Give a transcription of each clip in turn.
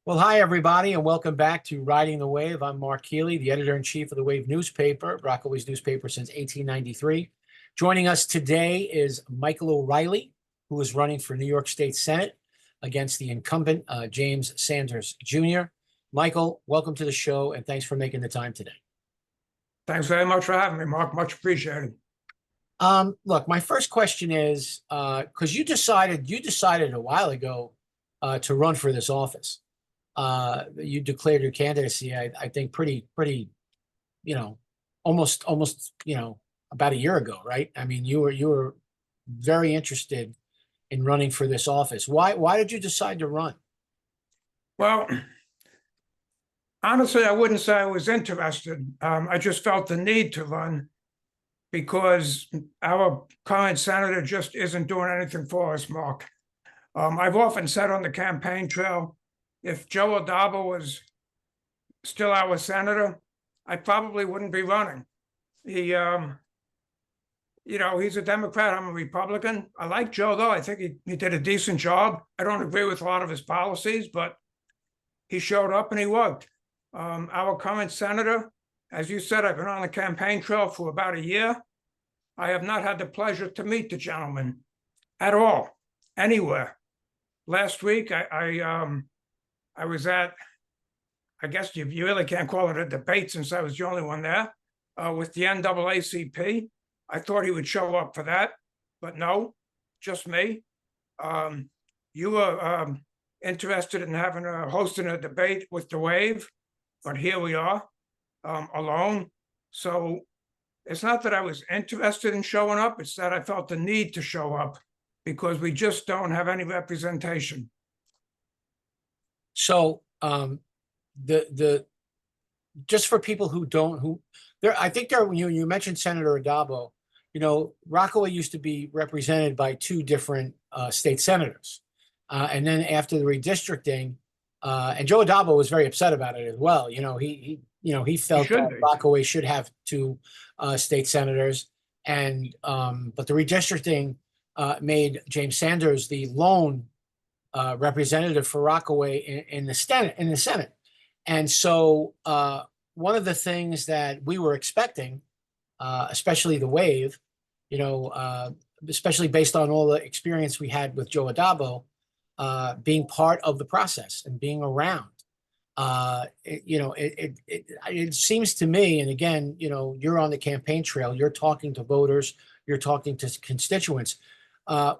Well, hi, everybody, and welcome back to Riding the Wave. I'm Mark Healey, the editor-in-chief of the Wave newspaper, Rockaways newspaper since 1893. Joining us today is Michael O'Reilly, who is running for New York State Senate against the incumbent James Sanders Jr. Michael, welcome to the show, and thanks for making the time today. Thanks very much for having me, Mark. Much appreciated. Look, my first question is, because you decided a while ago to run for this office. You declared your candidacy, I think, pretty, almost, about a year ago, right? I mean, you were very interested in running for this office. Why did you decide to run? Well, honestly, I wouldn't say I was interested. I just felt the need to run because our current senator just isn't doing anything for us, Mark. I've often said on the campaign trail, if Joe O'Reilly was still our senator, I probably wouldn't be running. He, he's a Democrat. I'm a Republican. I like Joe, though. I think he did a decent job. I don't agree with a lot of his policies, but he showed up and he worked. Our current senator, as you said, I've been on the campaign trail for about a year. I have not had the pleasure to meet the gentleman at all, anywhere. Last week, I was at, I guess you really can't call it a debate since I was the only one there, with the NAACP. I thought he would show up for that, but no, just me. You were interested in hosting a debate with the Wave, but here we are, alone. So it's not that I was interested in showing up, it's that I felt the need to show up because we just don't have any representation. So, just for people I think you mentioned Senator Addabbo. Rockaway used to be represented by two different state senators, and then after the redistricting, and Joe Addabbo was very upset about it as well. He felt that Rockaway should have two state senators, and but the redistricting made James Sanders the lone representative for Rockaway in the Senate. And so one of the things that we were expecting, especially the Wave, especially based on all the experience we had with Joe Addabbo, being part of the process and being around, it seems to me, and again, you're on the campaign trail, you're talking to voters, you're talking to constituents.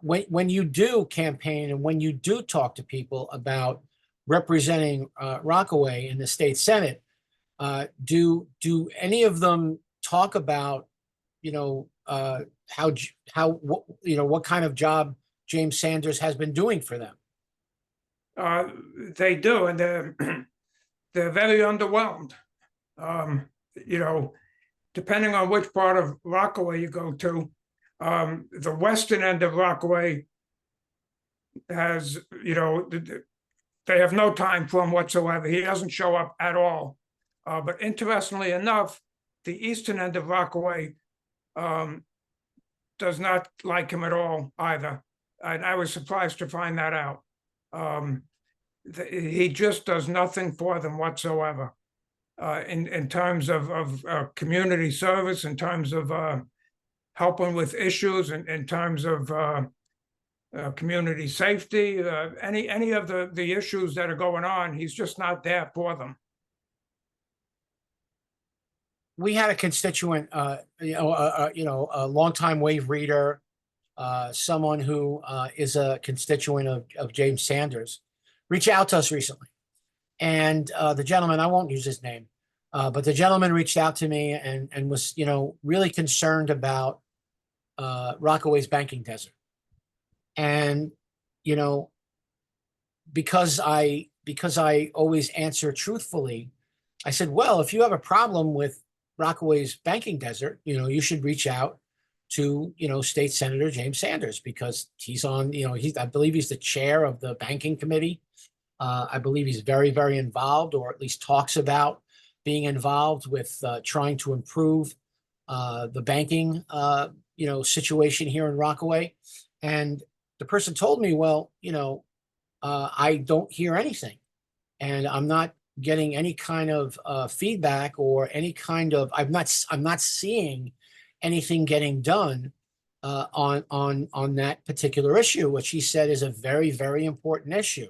When you do campaign and when you do talk to people about representing Rockaway in the state Senate, do any of them talk about what kind of job James Sanders has been doing for them? They do, and they're very underwhelmed. Depending on which part of Rockaway you go to. The western end of Rockaway has, they have no time for him whatsoever. He doesn't show up at all. But interestingly enough, the eastern end of Rockaway does not like him at all either. And I was surprised to find that out. He just does nothing for them whatsoever in terms of community service, in terms of helping with issues in terms of community safety, any of the issues that are going on. He's just not there for them. We had a constituent, a longtime Wave reader, someone who is a constituent of James Sanders, reach out to us recently. And the gentleman, I won't use his name, but the gentleman reached out to me and was, really concerned about Rockaway's banking desert. And, because I always answer truthfully, I said, well, if you have a problem with Rockaway's banking desert, you should reach out to, State Senator James Sanders, because he's on, I believe he's the chair of the banking committee. I believe he's very, very involved, or at least talks about being involved with trying to improve the banking, situation here in Rockaway. And the person told me, well, I don't hear anything. and I'm not getting any kind of feedback or any kind of I'm not seeing anything getting done on that particular issue, which he said is a very, very important issue.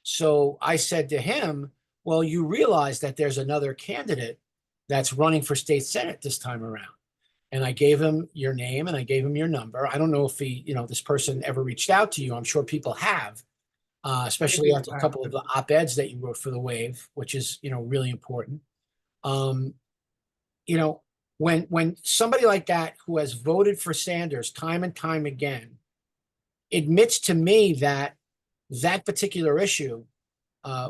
So I said to him, well, you realize that there's another candidate that's running for state senate this time around. And I gave him your name and I gave him your number. I don't know if this person ever reached out to you. I'm sure people have, especially after a couple of the op-eds that you wrote for the Wave, which is, really important. When somebody like that who has voted for Sanders time and time again admits to me that that particular issue,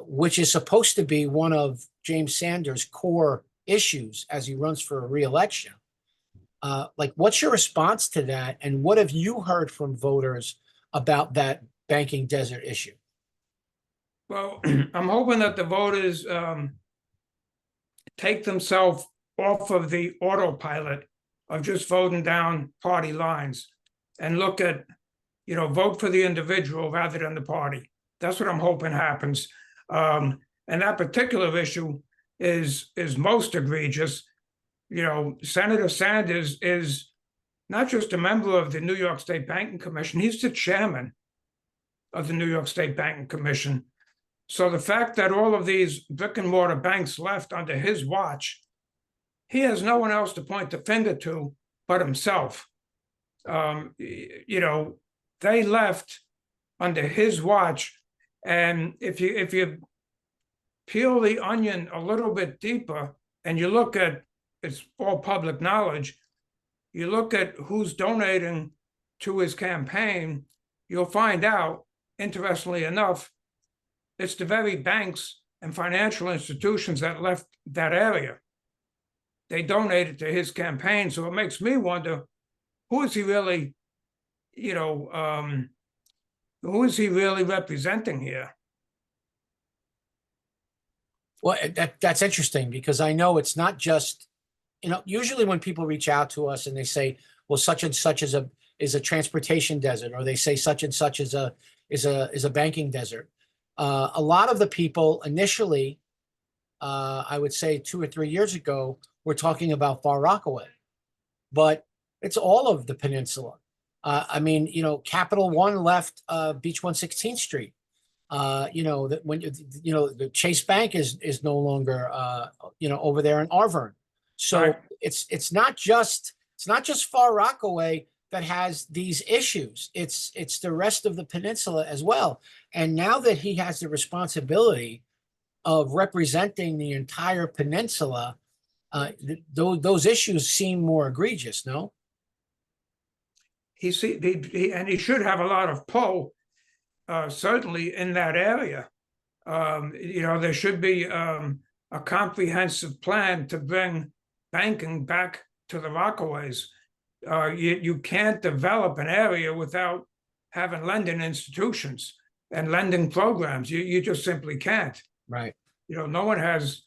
which is supposed to be one of James Sanders' core issues as he runs for a re-election, what's your response to that? And what have you heard from voters about that banking desert issue? Well, I'm hoping that the voters take themselves off of the autopilot of just voting down party lines and look at, vote for the individual rather than the party. That's what I'm hoping happens. And that particular issue is most egregious. Senator Sanders is not just a member of the New York State Banking Commission, he's the chairman of the New York State Banking Commission. So the fact that all of these brick and mortar banks left under his watch, he has no one else to point the finger to but himself. They left under his watch. And if you peel the onion a little bit deeper and you look at, it's all public knowledge, you look at who's donating to his campaign, you'll find out, interestingly enough, it's the very banks and financial institutions that left that area. They donated to his campaign. So it makes me wonder, who is he really, who is he really representing here? Well, that's interesting because I know it's not just, usually when people reach out to us and they say, well, such and such is a transportation desert, or they say such and such is a banking desert. A lot of the people initially, I would say 2 or 3 years ago, were talking about Far Rockaway, but it's all of the peninsula. Capital One left Beach 116th Street. The Chase Bank is no longer over there in Arvern. So right. It's not just Far Rockaway that has these issues. It's the rest of the peninsula as well. And now that he has the responsibility of representing the entire peninsula, those issues seem more egregious, no? He should have a lot of pull, certainly in that area. There should be a comprehensive plan to bring banking back to the Rockaways. You can't develop an area without having lending institutions and lending programs. You just simply can't. Right. No one has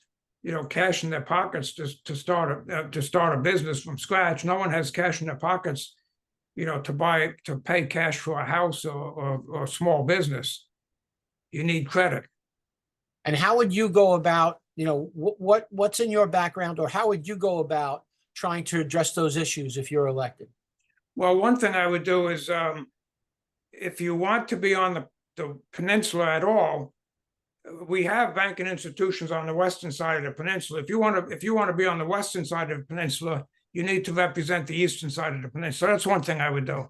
cash in their pockets to start a business from scratch. No one has cash in their pockets to pay cash for a house or a small business. You need credit. And how would you go about, what's in your background, or how would you go about trying to address those issues if you're elected? Well, one thing I would do is, if you want to be on the peninsula at all, we have banking institutions on the western side of the peninsula. If you want to be on the western side of the peninsula, you need to represent the eastern side of the peninsula. That's one thing I would do.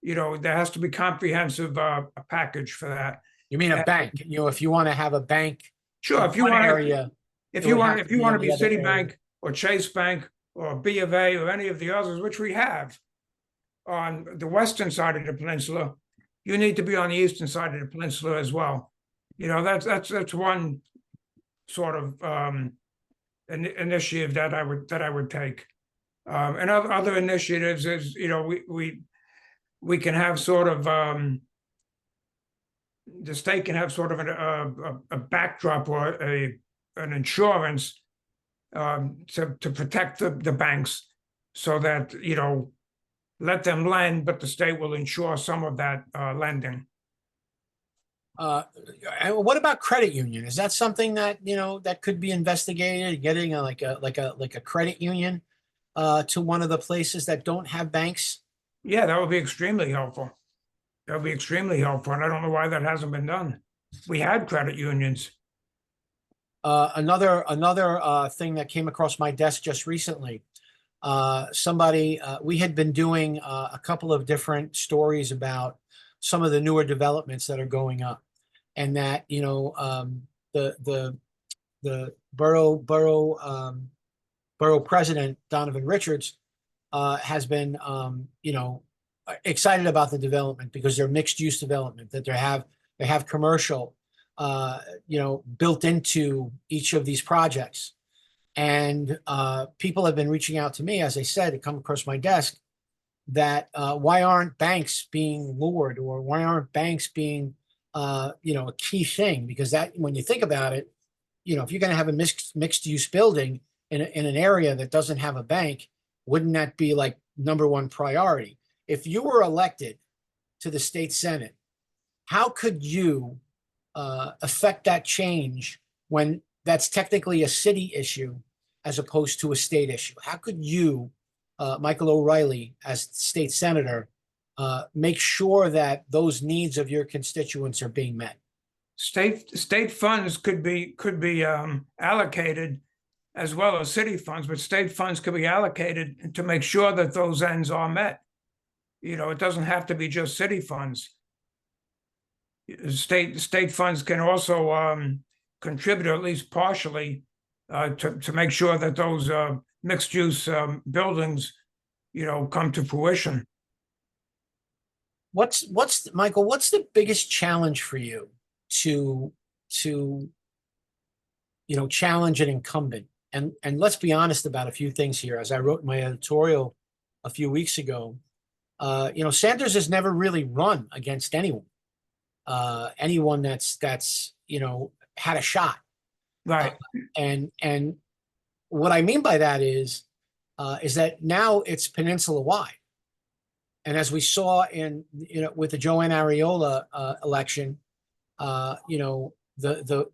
There has to be comprehensive a package for that. You mean a bank? If you want to have a bank, sure. If you want area, if you want to be Citibank or Chase Bank or B of A or any of the others, which we have on the western side of the peninsula, you need to be on the eastern side of the peninsula as well. That's one sort of an initiative that I would take. And other initiatives is, we can have sort of the state can have sort of a backdrop or an insurance to protect the banks, so that let them lend, but the state will insure some of that lending. Uh, and what about credit union? Is that something that, that could be investigated, getting like a credit union to one of the places that don't have banks? Yeah, that would be extremely helpful. That would be extremely helpful, and I don't know why that hasn't been done. We had credit unions. Another thing that came across my desk just recently. We had been doing a couple of different stories about some of the newer developments that are going up, and that the borough president Donovan Richards has been excited about the development because they're mixed use development, that they have commercial built into each of these projects. And people have been reaching out to me, as I said, to come across my desk, that why aren't banks being lured, or why aren't banks being a key thing? Because that, when you think about it, if you're going to have a mixed use building in an area that doesn't have a bank, wouldn't that be like number one priority? If you were elected to the state Senate, how could you affect that change when that's technically a city issue as opposed to a state issue? How could you, Michael O'Reilly, as state senator, make sure that those needs of your constituents are being met? State funds could be allocated, as well as city funds, but state funds could be allocated to make sure that those ends are met. It doesn't have to be just city funds. State funds can also contribute, at least partially, to make sure that those mixed use buildings, come to fruition. Michael, what's the biggest challenge for you to challenge an incumbent? And let's be honest about a few things here. As I wrote in my editorial a few weeks ago, Sanders has never really run against anyone that's had a shot. Right. And what I mean by that is that now it's Peninsula wide. And as we saw with the Joanne Ariola election, the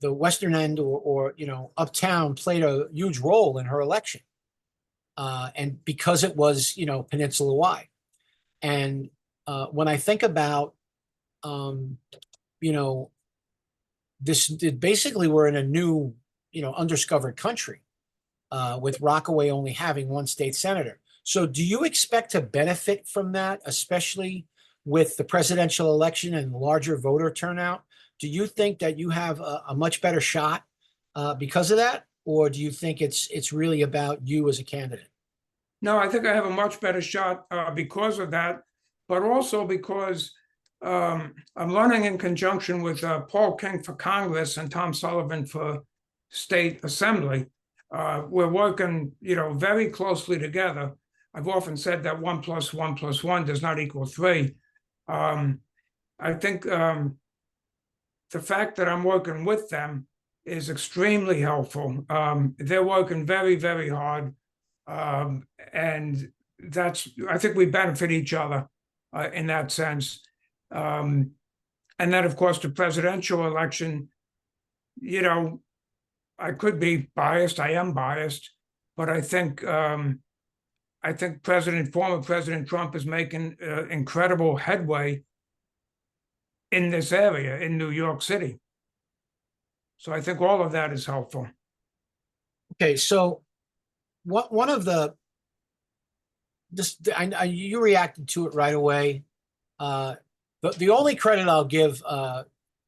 Western End or Uptown played a huge role in her election, and because it was Peninsula wide. And when I think about this, basically we're in a new undiscovered country, with Rockaway only having one state senator. So do you expect to benefit from that, especially with the presidential election and larger voter turnout? Do you think that you have a much better shot because of that? Or do you think it's really about you as a candidate? No, I think I have a much better shot because of that, but also because I'm running in conjunction with Paul King for Congress and Tom Sullivan for State Assembly. We're working, very closely together. I've often said that 1 + 1 + 1 does not equal 3. I think the fact that I'm working with them is extremely helpful. They're working very, very hard. And I think we benefit each other in that sense. And then, of course, the presidential election, I could be biased. I am biased, but I think former President Trump is making incredible headway in this area in New York City. So I think all of that is helpful. Okay, so one of you reacted to it right away. The only credit I'll give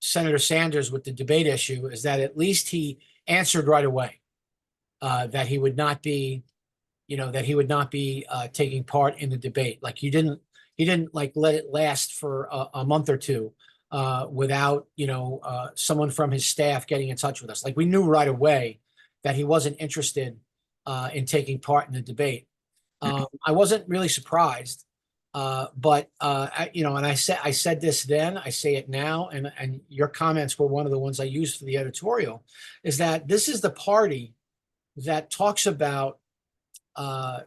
Senator Sanders with the debate issue is that at least he answered right away that he would not be taking part in the debate. Like he didn't like let it last for a month or two without someone from his staff getting in touch with us. Like we knew right away that he wasn't interested in taking part in the debate. I wasn't really surprised, but and I said this then, I say it now, and your comments were one of the ones I used for the editorial, is that this is the party that talks about the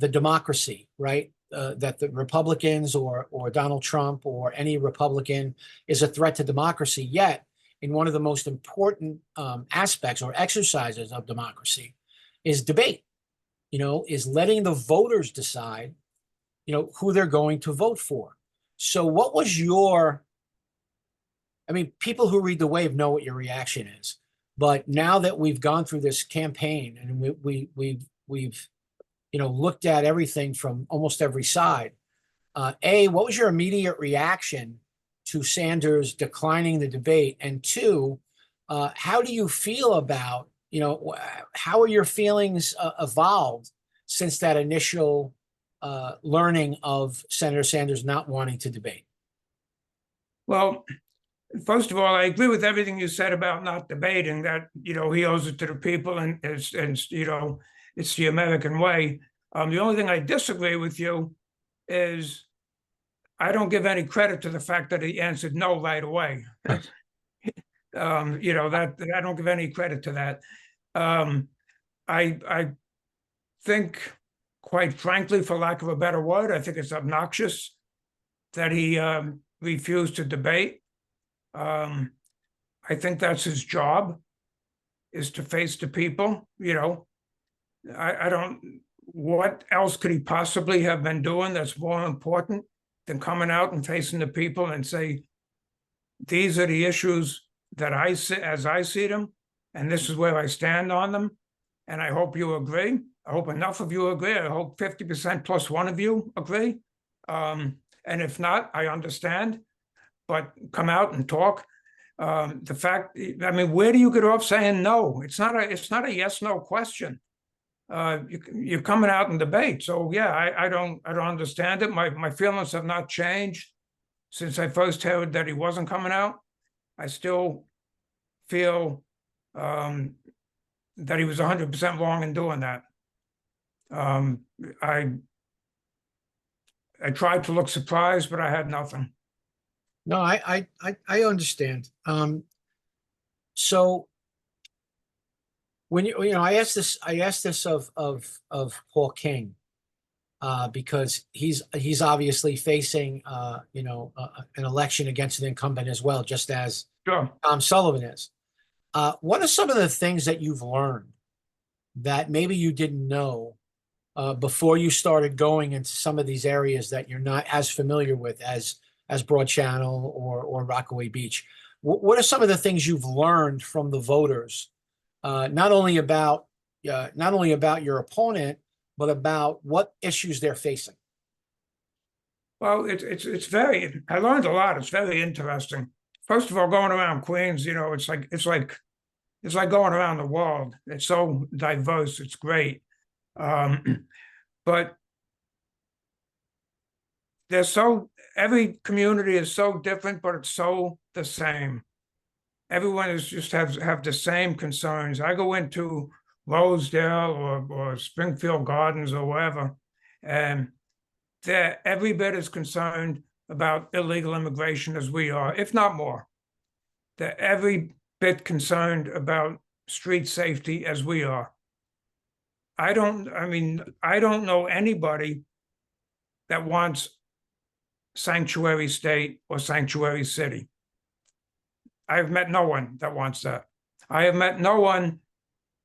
democracy, right? that the Republicans or Donald Trump or any Republican is a threat to democracy. Yet, in one of the most important aspects or exercises of democracy is debate. Is letting the voters decide, who they're going to vote for. So, what was your? I mean, people who read the Wave know what your reaction is, but now that we've gone through this campaign and we've looked at everything from almost every side. What was your immediate reaction to Sanders declining the debate? And two, how do you feel about, how are your feelings evolved since that initial learning of Senator Sanders not wanting to debate? Well, first of all, I agree with everything you said about not debating, that, he owes it to the people, and it's the American way. The only thing I disagree with you is I don't give any credit to the fact that he answered no right away. That I don't give any credit to that. I think, quite frankly, for lack of a better word, I think it's obnoxious that he refused to debate. I think that's his job, is to face the people. I don't. What else could he possibly have been doing that's more important than coming out and facing the people and say, these are the issues that I see as I see them, and this is where I stand on them, and I hope you agree. I hope enough of you agree. I hope 50% plus one of you agree. And if not, I understand, but come out and talk. The fact, I mean, where do you get off saying no? It's not a yes/no question. You're coming out and debate. So yeah, I don't understand it. My feelings have not changed since I first heard that he wasn't coming out. I still feel that he was 100% wrong in doing that. I tried to look surprised, but I had nothing. No, I understand. So when I asked this of Paul King, because he's obviously facing an election against an incumbent as well, just as Sure. Tom Sullivan is. What are some of the things that you've learned that maybe you didn't know before you started going into some of these areas that you're not as familiar with as Broad Channel or Rockaway Beach? What are some of the things you've learned from the voters, not only about your opponent, but about what issues they're facing? Well, I learned a lot. It's very interesting. First of all, going around Queens, it's like going around the world. It's so diverse. It's great. But every community is so different, but it's so the same. Everyone is just have the same concerns. I go into Rosedale or Springfield Gardens or wherever, and they're every bit as concerned about illegal immigration as we are, if not more. They're every bit concerned about street safety as we are. I don't know anybody that wants sanctuary state or sanctuary city. I've met no one that wants that. I have met no one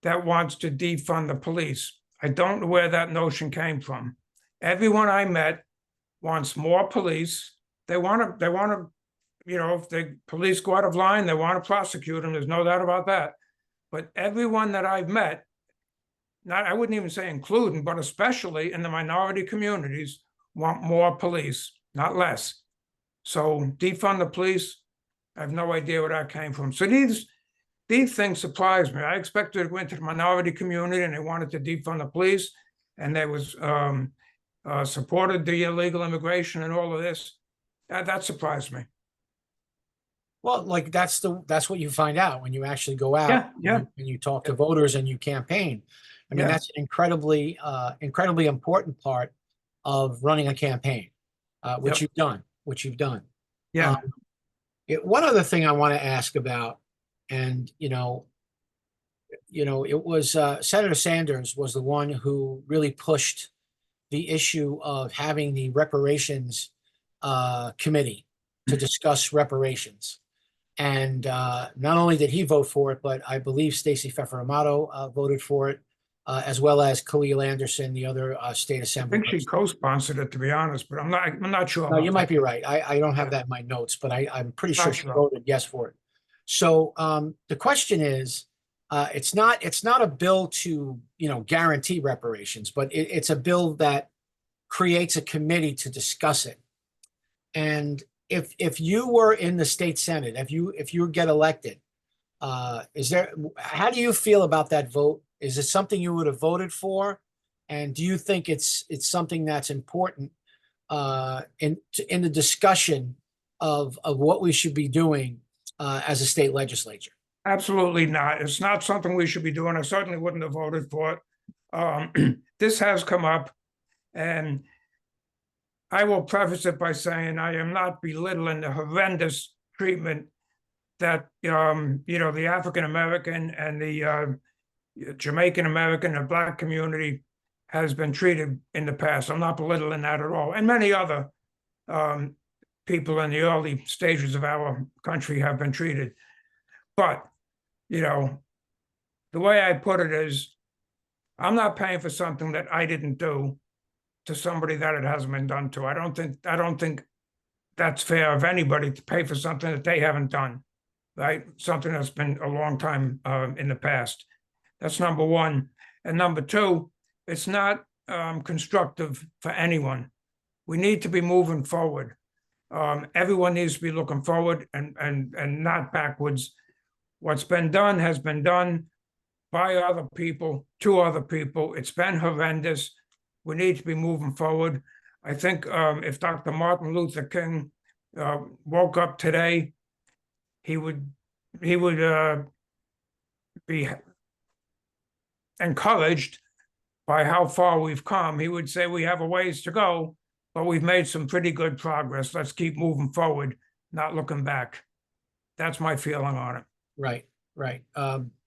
that wants to defund the police. I don't know where that notion came from. Everyone I met wants more police. They want to, if the police go out of line, they want to prosecute them. There's no doubt about that. But everyone that I've met, I wouldn't even say including, but especially in the minority communities, want more police, not less. So defund the police, I have no idea where that came from. So these things surprise me. I expected to go into the minority community and they wanted to defund the police, and they was supported the illegal immigration and all of this. That surprised me. Well, like that's what you find out when you actually go out and you talk to voters and you campaign. I mean, that's an incredibly important part of running a campaign, which you've done. Yeah. One other thing I want to ask about, and it was Senator Sanders was the one who really pushed the issue of having the reparations committee to discuss reparations. And not only did he vote for it, but I believe Stacey Pfeffer Amato voted for it, as well as Khalil Anderson, the other state I assembly. think she co-sponsored it, to be honest, but I'm not sure. No, about you might that. be right. I don't have that in my notes, but I'm pretty sure Not she sure. voted yes for it. So the question is, it's not a bill to, guarantee reparations, but it's a bill that creates a committee to discuss it. And if you were in the state Senate, if you get elected, how do you feel about that vote? Is it something you would have voted for? And do you think it's something that's important in the discussion of what we should be doing as a state legislature? Absolutely not. It's not something we should be doing. I certainly wouldn't have voted for it. This has come up, and I will preface it by saying I am not belittling the horrendous treatment that the African American and the Jamaican American and Black community has been treated in the past. I'm not belittling that at all, and many other people in the early stages of our country have been treated. But the way I put it is, I'm not paying for something that I didn't do to somebody that it hasn't been done to. I don't think that's fair of anybody to pay for something that they haven't done, right? Something that's been a long time in the past. That's number one. And number two, it's not constructive for anyone. We need to be moving forward. Everyone needs to be looking forward and not backwards. What's been done has been done by other people, to other people. It's been horrendous. We need to be moving forward. I think if Dr. Martin Luther King woke up today, he would be encouraged by how far we've come. He would say we have a ways to go, but we've made some pretty good progress. Let's keep moving forward, not looking back. That's my feeling on it. Right.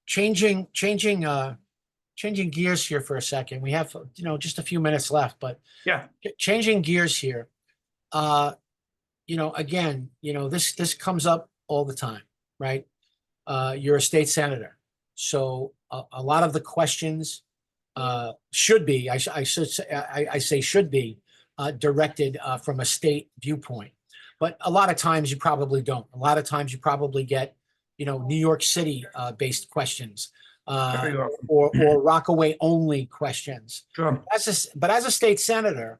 Changing gears here for a second. We have, just a few minutes left, but yeah, changing gears here. Again, this comes up all the time, right? You're a state senator, so a lot of the questions should be, I say should be directed from a state viewpoint, but a lot of times you probably don't. A lot of times you probably get New York City based questions, or Rockaway only questions. Sure. But as a state senator,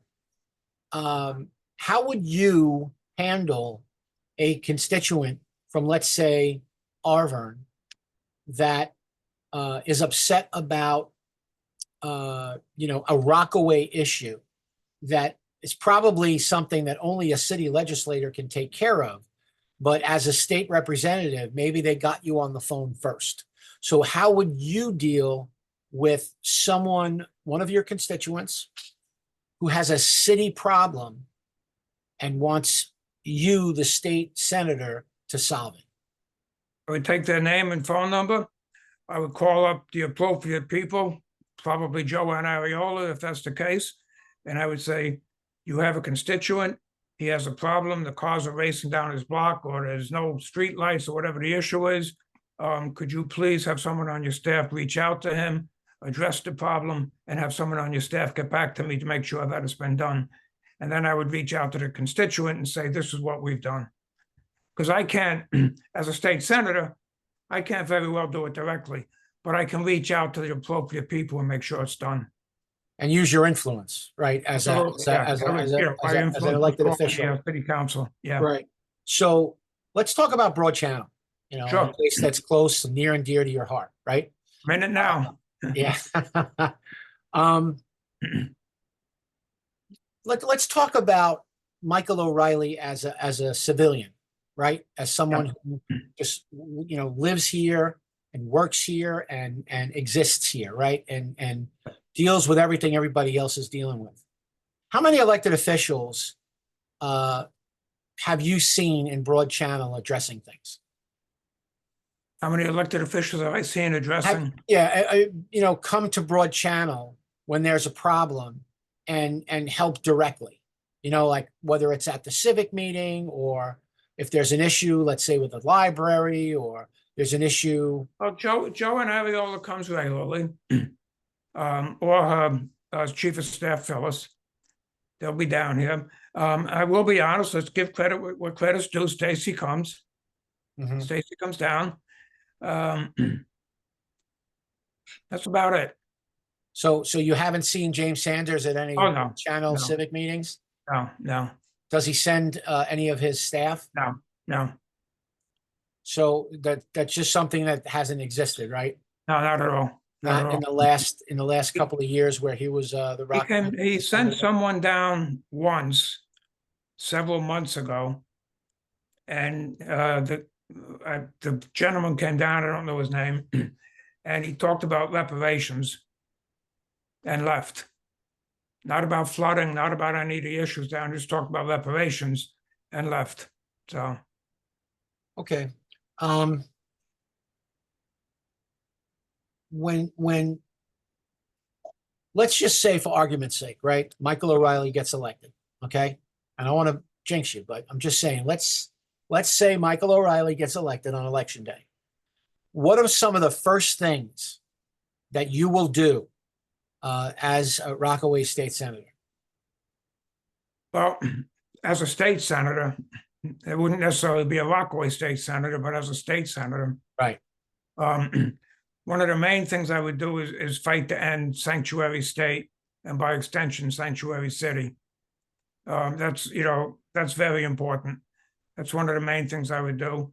how would you handle a constituent from, let's say, Arvern that is upset about a Rockaway issue that is probably something that only a city legislator can take care of? But as a state representative, maybe they got you on the phone first. So how would you deal with one of your constituents who has a city problem and wants you, the state senator, to solve it? I would take their name and phone number. I would call up the appropriate people, probably Joanne Ariola, if that's the case. And I would say, you have a constituent. He has a problem. The cars are racing down his block, or there's no street lights, or whatever the issue is. Could you please have someone on your staff reach out to him, address the problem, and have someone on your staff get back to me to make sure that it's been done? And then I would reach out to the constituent and say, this is what we've done. Because I can't, as a state senator, I can't very well do it directly, but I can reach out to the appropriate people and make sure it's done. And use your influence, right? As an elected official. City council. Yeah. Right. So let's talk about Broad Channel, Sure. a place that's close and near and dear to your heart, right? Minute now. Yeah. Let's talk about Michael O'Reilly as a civilian, right? As someone who just lives here and works here and exists here, right? And deals with everything everybody else is dealing with. How many elected officials have you seen in Broad Channel addressing things? How many elected officials have I seen addressing? Come to Broad Channel when there's a problem and help directly. Like whether it's at the civic meeting, or if there's an issue, let's say with the library, or there's an issue. Well, Joe and Ariola comes regularly, or her chief of staff, Phyllis. They'll be down here. I will be honest. Let's give credit where credit's due. Stacy comes. Mhm. Stacy comes down. That's about it. So you haven't seen James Sanders at any Oh, no. channel No. civic meetings? No. Does he send any of his staff? No. So that's just something that hasn't existed, right? No, not at all. Not at Not all. in the last couple of years where he was the rock. He sent someone down once, several months ago, and the gentleman came down. I don't know his name, and he talked about reparations, and left. Not about flooding, not about any of the issues down. Just talked about reparations and left. So Okay. When let's just say, for argument's sake, right, Michael O'Reilly gets elected, okay? And I want to jinx you, but I'm just saying, let's say Michael O'Reilly gets elected on election day. What are some of the first things that you will do as a Rockaway state senator? well, as a state senator, it wouldn't necessarily be a Rockaway state senator, but as a state senator, Right. One of the main things I would do is fight to end sanctuary state, and by extension, sanctuary city. That's very important. That's one of the main things I would do.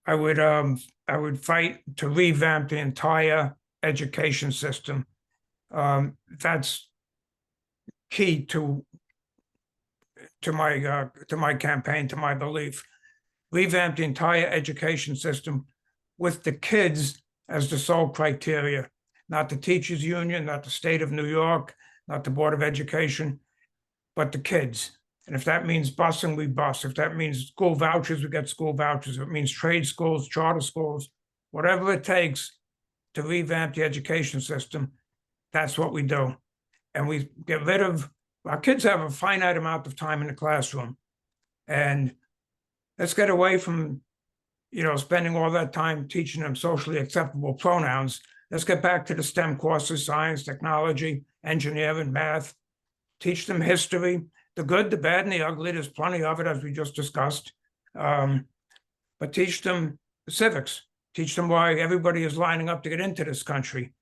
I would fight to revamp the entire education system. That's key to my campaign, to my belief. Revamp the entire education system with the kids as the sole criteria, not the teachers union, not the state of New York, not the Board of Education, but the kids. And if that means busing, we bus. If that means school vouchers, we get school vouchers. If it means trade schools, charter schools, whatever it takes to revamp the education system, that's what we do. And we get rid of, our kids have a finite amount of time in the classroom. And let's get away from, spending all that time teaching them socially acceptable pronouns. Let's get back to the STEM courses: science, technology, engineering, math. Teach them history, the good, the bad, and the ugly. There's plenty of it, as we just discussed. But teach them civics. Teach them why everybody is lining up to get into this country.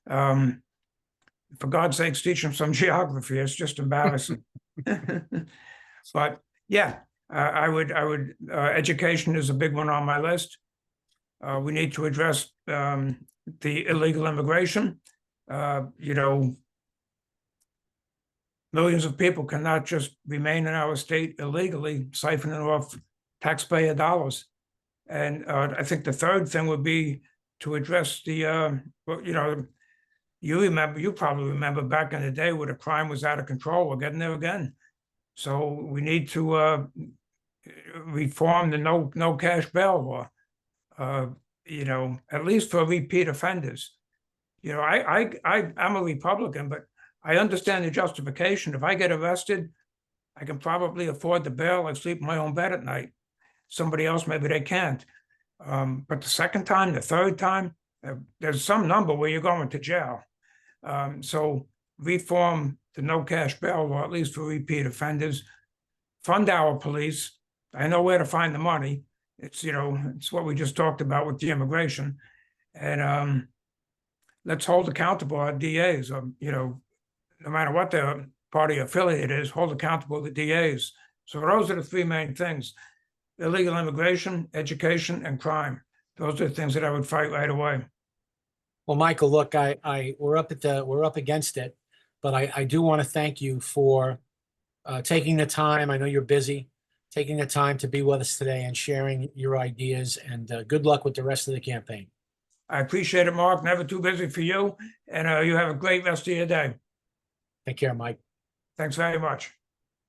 For God's sakes, teach them some geography. It's just embarrassing. But yeah, I would. Education is a big one on my list. We need to address the illegal immigration. Millions of people cannot just remain in our state illegally, siphoning off taxpayer dollars. And I think the third thing would be to address the, you probably remember back in the day where the crime was out of control. We're getting there again. So we need to reform the no cash bail law, at least for repeat offenders. I'm a Republican, but I understand the justification. If I get arrested, I can probably afford the bail. I sleep in my own bed at night. Somebody else, maybe they can't. But the second time, the third time, there's some number where you're going to jail. So reform the no cash bail law, at least for repeat offenders. Fund our police. I know where to find the money. It's what we just talked about with the immigration. And let's hold accountable our DAs. No matter what their party affiliate is, hold accountable the DAs. So those are the three main things: illegal immigration, education, and crime. Those are the things that I would fight right away. Well, Michael, look, we're up against it, but I do want to thank you for taking the time. I know you're busy, taking the time to be with us today and sharing your ideas. And good luck with the rest of the campaign. I appreciate it, Mark. Never too busy for you. And you have a great rest of your day. Take care, Mike. Thanks very much.